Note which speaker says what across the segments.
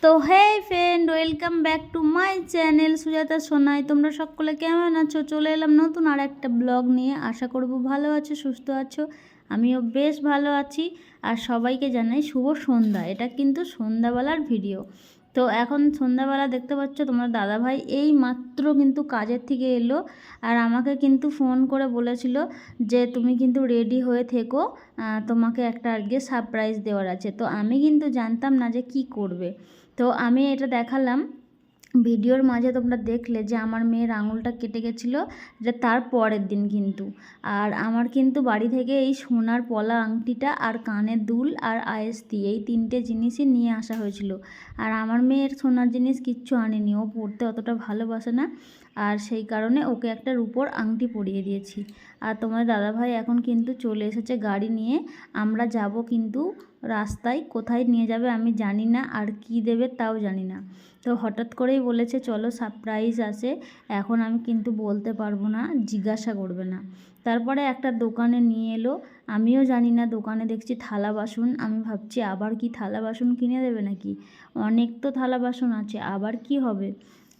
Speaker 1: তো hey friend, welcome back to my channel Sujata Sonai. তোমরা সকলে কেমন আছো? চলে এলাম নতুন আর একটা ব্লগ নিয়ে। আশা করব ভালো আছো, সুস্থ আছো। আমিও বেশ ভালো আছি। আর সবাইকে জানাই শুভ সন্ধ্যা। এটা কিন্তু সন্ধ্যাবেলার ভিডিও। তো এখন সন্ধ্যাবেলা দেখতে পাচ্ছ তোমরা দাদাভাই এই মাত্র কিন্তু কাজের থেকে এলো। আর আমাকে কিন্তু ফোন করে বলেছিল যে তুমি কিন্তু রেডি হয়ে থেকো, তোমাকে একটা আজকে সারপ্রাইজ দেওয়ার আছে। তো আমি কিন্তু জানতাম না যে কি করবে। তো আমি এটা দেখালাম ভিডিওর মাঝে। তোমরা দেখলে যে আমার মেয়ের আঙুলটা কেটে গেছিলো, যে তার পরের দিন কিন্তু। আর আমার কিন্তু বাড়ি থেকে এই সোনার পলা আংটিটা আর কানের দুল আর আইএসটি এই তিনটে জিনিসই নিয়ে আসা হয়েছিল। আর আমার মেয়ের সোনার জিনিস কিচ্ছু আনেনি, ও পরতে অতটা ভালোবাসে না। আর সেই কারণে ওকে একটা রূপোর আংটি পরিয়ে দিয়েছি। আর তোমার দাদাভাই এখন কিন্তু চলে এসেছে গাড়ি নিয়ে। আমরা যাব কিন্তু রাস্তায়, কোথায় নিয়ে যাবে আমি জানি না, আর কি দেবে তাও জানি না। তো হঠাৎ করেই বলেছে চলো সারপ্রাইজ আছে, এখন আমি কিন্তু বলতে পারবো না, জিজ্ঞাসা করবে না। তারপরে একটা দোকানে নিয়ে এলো, আমিও জানি না। দোকানে দেখছি থালা বাসন, আমি ভাবছি আবার কি থালা বাসন কিনে দেবে নাকি, অনেক তো থালা বাসন আছে, আবার কি হবে।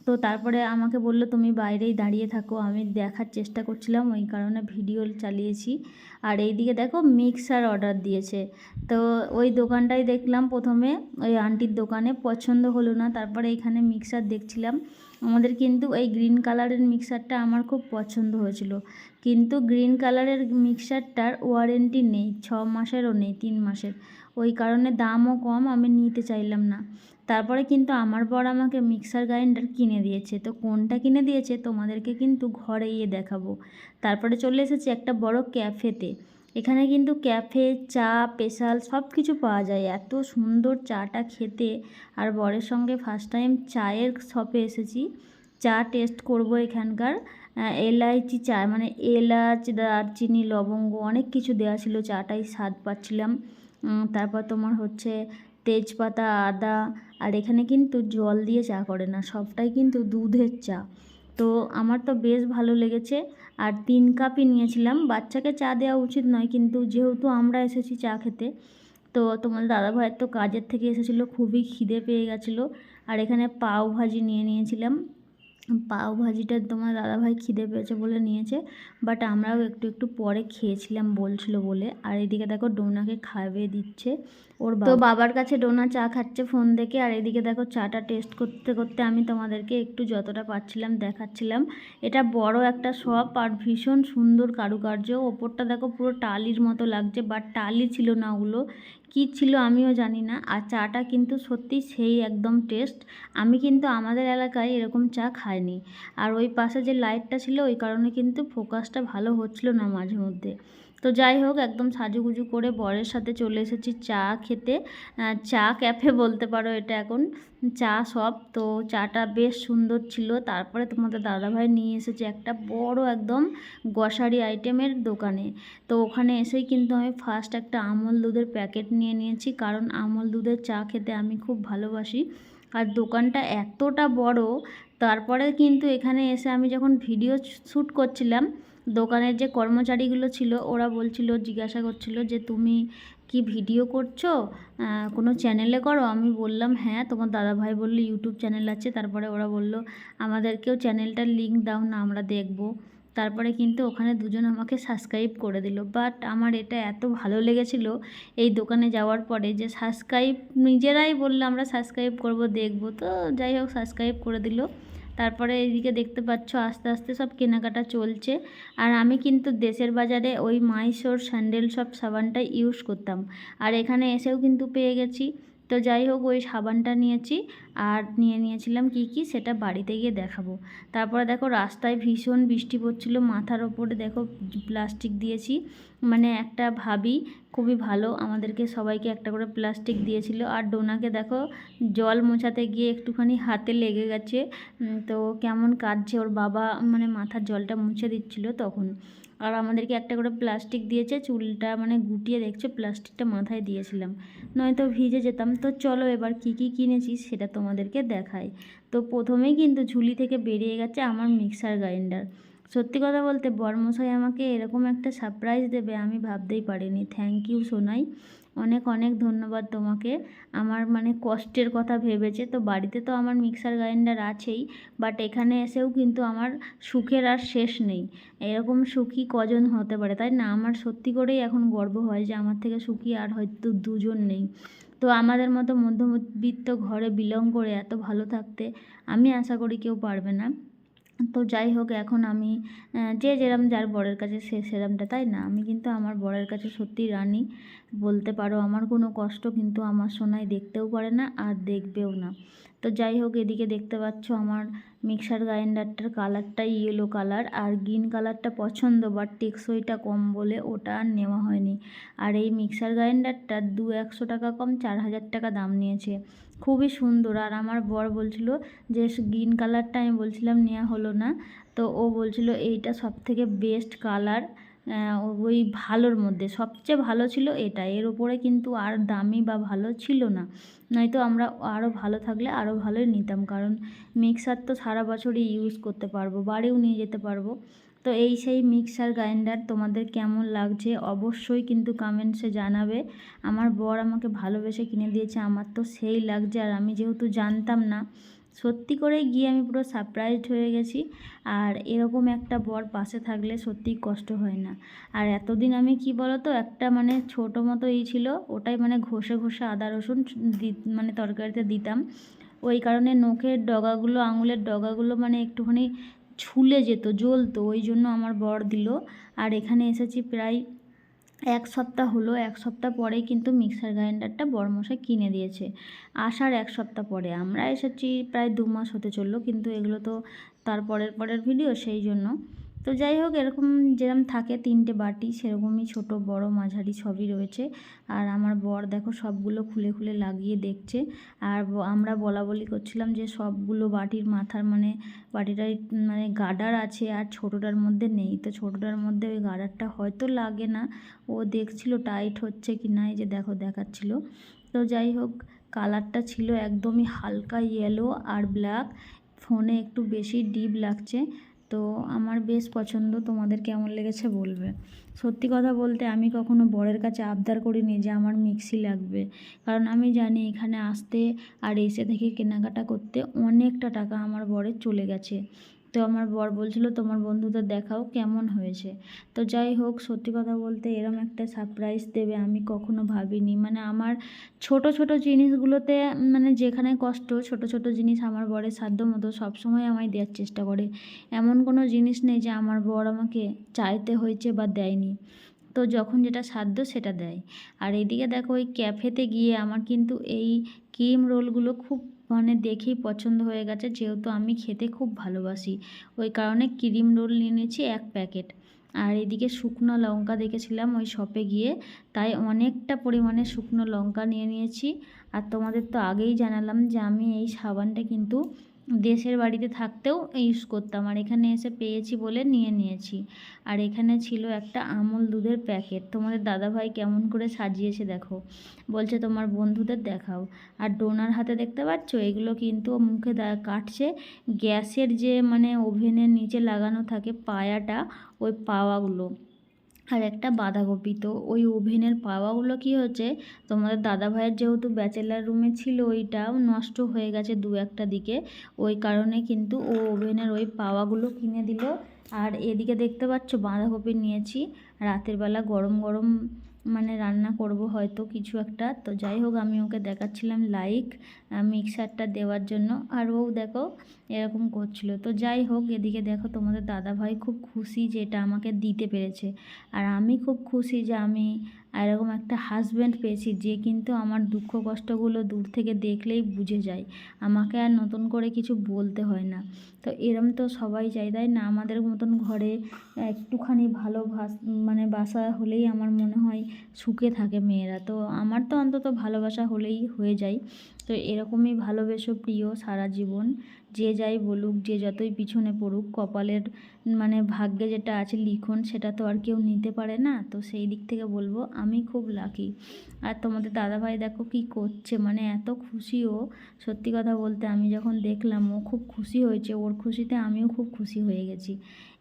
Speaker 1: তো তারপরে আমাকে বললো তুমি বাইরেই দাঁড়িয়ে থাকো, আমি দেখার চেষ্টা করছিলাম, ওই কারণে ভিডিও চালিয়েছি। আর এইদিকে দেখো মিক্সার অর্ডার দিয়েছে। তো ওই দোকানটাই দেখলাম প্রথমে, ওই আন্টির দোকানে পছন্দ হলো না। তারপরে এখানে মিক্সার দেখছিলাম। আমাদের কিন্তু এই গ্রিন কালারের মিক্সারটা আমার খুব পছন্দ হয়েছিল, কিন্তু গ্রিন কালারের মিক্সারটার ওয়ারেন্টি নেই, 6 মাসেরও নেই, 3 মাসের। ওই কারণে দামও কম, আমি নিতে চাইলাম না। তারপরে কিন্তু আমার বর আমাকে মিক্সার গ্রাইন্ডার কিনে দিয়েছে। তো কোনটা কিনে দিয়েছে তোমাদেরকে কিন্তু ঘরে গিয়ে দেখাবো। তারপরে চলে এসেছি একটা বড় ক্যাফেতে। এখানে কিন্তু ক্যাফে, চা, স্পেশাল সব কিছু পাওয়া যায়। এত সুন্দর চাটা খেতে। আর বরের সঙ্গে ফার্স্ট টাইম চায়ের শপে এসেছি, চা টেস্ট করব এখানকার। এলাইচি চা, মানে এলাচ, দারচিনি, লবঙ্গ অনেক কিছু দেওয়া ছিল, চাটাই স্বাদ পাচ্ছিলাম। তারপর তোমার হচ্ছে তেজপাতা, আদা। আর এখানে কিন্তু জল দিয়ে চা করে না, সবটাই কিন্তু দুধের চা। তো আমার তো বেশ ভালো লেগেছে। আর 3 কাপই নিয়েছিলাম। বাচ্চাকে চা দেওয়া উচিত নয়, কিন্তু যেহেতু আমরা এসেছি চা খেতে, তো তোমার দাদাভাইয়ের তো কাজের থেকে এসেছিলো, খুবই খিদে পেয়ে গেছিলো। আর এখানে পাও ভাজি নিয়ে নিয়েছিলাম। পাও ভাজিটা তোমার দাদাভাই খিদে পেয়েছে বলে নিয়েছে, বাট আমরাও একটু একটু পরে খেয়েছিলাম বলছিল বলে। আর এদিকে দেখো ডোনাকে খাইয়ে দিচ্ছে ওর তো বাবার কাছে। ডোনা চা খাচ্ছে ফোন দেখে। আর এদিকে দেখো চাটা টেস্ট করতে করতে আমি তোমাদেরকে একটু যতটা পারছিলাম দেখাচ্ছিলাম। এটা বড় একটা শপ আর ভীষণ সুন্দর কারুকার্য। ওপরটা দেখো পুরো টালির মতো লাগছে, বাট টালি ছিল না, ওগুলো কী ছিল আমিও জানি না। আর চাটা কিন্তু সত্যি সেই একদম টেস্ট। আমি কিন্তু আমাদের এলাকায় এরকম চা খাইনি। আর ওই পাশে যে লাইটটা ছিল ওই কারণে কিন্তু ফোকাসটা ভালো হচ্ছিল না মাঝে মধ্যে। তো যাই হোক, একদম সাজুগুজু করে বরের সাথে চলে এসেছি চা খেতে। চা ক্যাফে বলতে পারো এটা এখন, চা শপ। তো চাটা বেশ সুন্দর ছিল। তারপরে তোমাদের দাদাভাই নিয়ে এসেছে একটা বড় একদম গ্রসারি আইটেমের দোকানে। তো ওখানে এসেই কিন্তু আমি ফার্স্ট একটা আমুল দুধের প্যাকেট নিয়ে নিয়েছি, কারণ আমুল দুধের চা খেতে আমি খুব ভালোবাসি। আর দোকানটা এতটা বড়। তারপরে কিন্তু এখানে এসে আমি যখন ভিডিও শ্যুট করছিলাম, দোকানের যে কর্মচারীগুলো ছিল ওরা বলছিল, জিজ্ঞাসা করছিল যে তুমি কি ভিডিও করছো, কোনো চ্যানেলে করো? আমি বললাম হ্যাঁ। তোমার দাদাভাই বললো ইউটিউব চ্যানেল আছে। তারপরে ওরা বলল আমাদেরকেও চ্যানেলটার লিঙ্ক দাও না, আমরা দেখব। তারপরে কিন্তু ওখানে দুজন আমাকে সাবস্ক্রাইব করে দিল। বাট আমার এটা এত ভালো লেগেছিলো এই দোকানে যাওয়ার পরে, যে সাবস্ক্রাইব নিজেরাই বললো আমরা সাবস্ক্রাইব করব, দেখব। তো যাই হোক সাবস্ক্রাইব করে দিল। তারপরে এইদিকে দেখতে পাচ্ছ আস্তে আস্তে সব কেনাকাটা চলছে। আর আমি কিন্তু দেশের বাজারে ওই মাইশোর স্যান্ডেল সব সাবানটা ইউজ করতাম, আর এখানে এসেও কিন্তু পেয়ে গেছি। তো যাই হোক ওই সাবানটা নিয়েছি। আর নিয়েছিলাম কি কি সেটা বাড়িতে গিয়ে দেখাবো। তারপরে দেখো রাস্তায় ভীষণ বৃষ্টি পড়ছিল, মাথার ওপরে দেখো প্লাস্টিক দিয়েছি। মানে একটা ভাবি খুবই ভালো, আমাদেরকে সবাইকে একটা করে প্লাস্টিক দিয়েছিল। আর ডোনাকে দেখো জল মোছাতে গিয়ে একটুখানি হাতে লেগে গেছে। তো কেমন কাঁদছে, ওর বাবা মানে মাথার জলটা মুছে দিচ্ছিল তখন। আর আমাদেরকে একটা করে প্লাস্টিক দিয়েছে, চুলটা মানে গুটিয়ে দেখছো প্লাস্টিকটা মাথায় দিয়েছিলাম, নয়তো ভিজে যেতাম। তো চলো এবার কি কি কিনেছি সেটা তোমাদেরকে দেখাই। তো প্রথমেই কিন্তু ঝুলি থেকে বেরিয়ে গেছে আমার মিক্সার গ্রাইন্ডার। সত্যি কথা বলতে বরমশাই আমাকে এরকম একটা সারপ্রাইজ দেবে আমি ভাবতেই পারিনি। Thank you Sonai. অনেক অনেক ধন্যবাদ তোমাকে। আমার মানে কষ্টের কথা ভেবেছে। তো বাড়িতে তো আমার মিক্সার গ্রাইন্ডার আছেই, বাট এখানে এসেও কিন্তু আমার সুখের আর শেষ নেই। এরকম সুখী কজন হতে পারে, তাই না? আমার সত্যি করেই এখন গর্ব হয় যে আমার থেকে সুখী আর হয়তো দুজন নেই। তো আমাদের মতো মধ্যবিত্ত ঘরে বিলং করে এত ভালো থাকতে আমি আশা করি কেউ পারবে না। তো যাই হোক, এখন আমি যে যেরম যার বরের কাছে সে সেরমটা, তাই না? আমি কিন্তু আমার বরের কাছে সত্যিই রানী বলতে পারো। আমার কোনো কষ্ট কিন্তু আমার সোনাই দেখতেও পারে না আর দেখবেও না। তো যাই হোক, এদিকে দেখতে পাচ্ছ আমার মিক্সার গ্রাইন্ডারটার কালারটাই ইয়েলো কালার, আর গ্রিন কালারটা পছন্দ, বাট টেকসইটা কম বলে ওটা আর নেওয়া হয়নি। আর এই মিক্সার গ্রাইন্ডারটা 200 টাকা কম 4000 টাকা দাম নিয়েছে। খুবই সুন্দর। আর আমার বর বলছিল যে গ্রিন কালারটা, আমি বলছিলাম নেওয়া হলো না। তো ও বলছিল এইটা সবথেকে বেস্ট কালার, ওই ভালোর মধ্যে সবচেয়ে ভালো ছিল এটা, এর ওপরে কিন্তু আর দামি বা ভালো ছিল না। নয়তো আমরা আরও ভালো থাকলে আরও ভালোই নিতাম, কারণ মিক্সার তো সারা বছরই ইউজ করতে পারবো, বাড়িও নিয়ে যেতে পারবো। তো এই সেই মিক্সার গ্রাইন্ডার তোমাদের কেমন লাগছে অবশ্যই কিন্তু কমেন্টসে জানাবে। আমার বর আমাকে ভালোবেসে কিনে দিয়েছে, আমার তো সেই লাগছে। আর আমি যেহেতু জানতাম না, সত্যি করেই গিয়ে আমি পুরো সারপ্রাইজড হয়ে গেছি। আর এরকম একটা বর পাশে থাকলে সত্যিই কষ্ট হয় না। আর এতদিন আমি কি বলতো, একটা মানে ছোটো মতো ছিল, ওটাই মানে ঘষে ঘষে আদা রসুন মানে তরকারিতে দিতাম। ওই কারণে নখের ডগাগুলো, আঙুলের ডগাগুলো মানে একটুখানি ছুলে যেত, জ্বলতো, ওই জন্য আমার বর দিল। আর এখানে এসেছি প্রায় 1 সপ্তাহ হলো। 1 সপ্তাহ পরেই কিন্তু মিক্সার গ্রাইন্ডারটা বড়মশাই কিনে দিয়েছে। আসার 1 সপ্তাহ পরে আমরা এসেছি, প্রায় 2 মাস হতে চললো, কিন্তু এগুলো তো তার পরের ভিডিও, সেই জন্য। তো যাই হোক, এরকম যেরকম থাকে 3টে বাটি, সেরকমই ছোট বড় মাঝারি সবই রয়েছে। আর আমার বর দেখো সবগুলো খুলে খুলে লাগিয়ে দেখছে। আর আমরা বলা বলি করছিলাম যে সবগুলো বাটির মাথার মানে বাটিটার মানে গার্ডার আছে আর ছোটোটার মধ্যে নেই। তো ছোটোটার মধ্যে ওই গার্ডারটা হয়তো লাগে না, ও দেখছিল টাইট হচ্ছে কি না, এই যে দেখো দেখাচ্ছিল। তো যাই হোক, কালারটা ছিল একদমই হালকা ইয়েলো আর ব্ল্যাক, ফোনে একটু বেশি ডিপ লাগছে। তো আমার বেশ পছন্দ, তোমাদের কেমন লেগেছে বলবে। সত্যি কথা বলতে আমি কখনো বরের কাছে আবদার করিনি যে আমার মিক্সি লাগবে, কারণ আমি জানি এখানে আসতে আর এসে থেকে কেনাকাটা করতে অনেকটা টাকা আমার বরের চলে গেছে। তো আমার বর বলছিল তোমার বন্ধুদের দেখাও কেমন হয়েছে। তো যাই হোক, সত্যি কথা বলতে এরম একটা সারপ্রাইজ দেবে আমি কখনো ভাবিনি। মানে আমার ছোট ছোট জিনিসগুলোতে মানে যেখানে কষ্ট, ছোট ছোট জিনিস আমার বরের সাধ্য মতো সবসময় আমায় দেওয়ার চেষ্টা করে। এমন কোনো জিনিস নেই যে আমার বর আমাকে চাইতে হয়েছে বা দেয়নি। তো যখন যেটা সাধ্য সেটা দেয়। আর এদিকে দেখো, ওই ক্যাফেতে গিয়ে আমার কিন্তু এই ক্রিম রোলগুলো খুব মানে দেখেই পছন্দ হয়ে গেছে, যেহেতু আমি খেতে খুব ভালোবাসি। ওই কারণে ক্রিম রোল নিয়ে নিয়েছি 1 প্যাকেট। আর এদিকে শুকনো লঙ্কা দেখেছিলাম ওই শপে গিয়ে, তাই অনেকটা পরিমাণে শুকনো লঙ্কা নিয়ে নিয়েছি। আর তোমাদের তো আগেই জানালাম যে আমি এই সাবানটা কিন্তু দেশের বাড়িতে থাকতেও ইউজ করতাম, আর এখানে এসে পেয়েছি বলে নিয়ে নিয়েছি। আর এখানে ছিল একটা আমুল দুধের প্যাকেট, তোমাদের দাদাভাই কেমন করে সাজিয়েছে দেখো, বলছে তোমার বন্ধুদের দেখাও। আর ডোনার হাতে দেখতে পাচ্ছ, এগুলো কিন্তু মুখে কাটছে গ্যাসের যে মানে ওভেনের নিচে লাগানো থাকে পায়াটা, ওই পাওয়াগুলো। আর একটা বাঁধাকপি। তো ওই ওভেনের পাওয়াগুলো কী হচ্ছে, তোমাদের দাদাভাইয়ের যেহেতু ব্যাচেলার রুমে ছিল, ওইটাও নষ্ট হয়ে গেছে 2-1টা দিকে, ওই কারণে কিন্তু ও ওভেনের ওই পাওয়াগুলো কিনে দিল। আর এদিকে দেখতে পাচ্ছ বাঁধাকপি নিয়েছি, রাতের বেলা গরম গরম মানে রান্না করব হয়তো কিছু একটা। তো যাই হোক, আমি ওকে দেখাচ্ছিলাম লাইক মিক্সারটা দেওয়ার জন্য, আর ও দেখো এরকম করছিল। তো যাই হোক, এদিকে দেখো তোমাদের দাদাভাই খুব খুশি যে এটা আমাকে দিতে পেরেছে। আর আমি খুব খুশি যে আমি এরকম একটা হাজব্যান্ড পেয়েছি যে কিন্তু আমার দুঃখ কষ্টগুলো দূর থেকে দেখলেই বুঝে যায়, আমাকে আর নতুন করে কিছু বলতে হয় না। তো এরম তো সবাই চাই, তাই না? আমাদের মতন ঘরে একটুখানি ভালো মানে বাসা হলেই আমার মনে হয় সুখে থাকে মেয়েরা। তো আমার তো অন্তত ভালোবাসা হলেই হয়ে যায়। তো এরকমই ভালোবেসো প্রিয় সারা জীবন, যে যাই বলুক, যে যতই পিছনে পড়ুক, কপালের মানে ভাগ্যে যেটা আছে লিখন সেটা তো আর কেউ নিতে পারে না। তো সেই দিক থেকে বলবো আমি খুব লাকি। আর তোমাদের দাদাভাই দেখো কি করছে, মানে এত খুশি ও, সত্যি কথা বলতে আমি যখন দেখলাম ও খুব খুশি হয়েছে, ওর খুশিতে আমিও খুব খুশি হয়ে গেছি।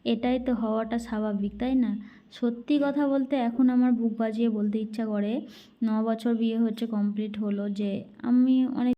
Speaker 1: এটাই তো হওয়াটা স্বাভাবিক, তাই না? সত্যি কথা বলতে এখন আমার বুক বাজিয়ে বলতে ইচ্ছা করে, 9 বছর বিয়ে হচ্ছে, কমপ্লিট হলো, যে আমি অনেক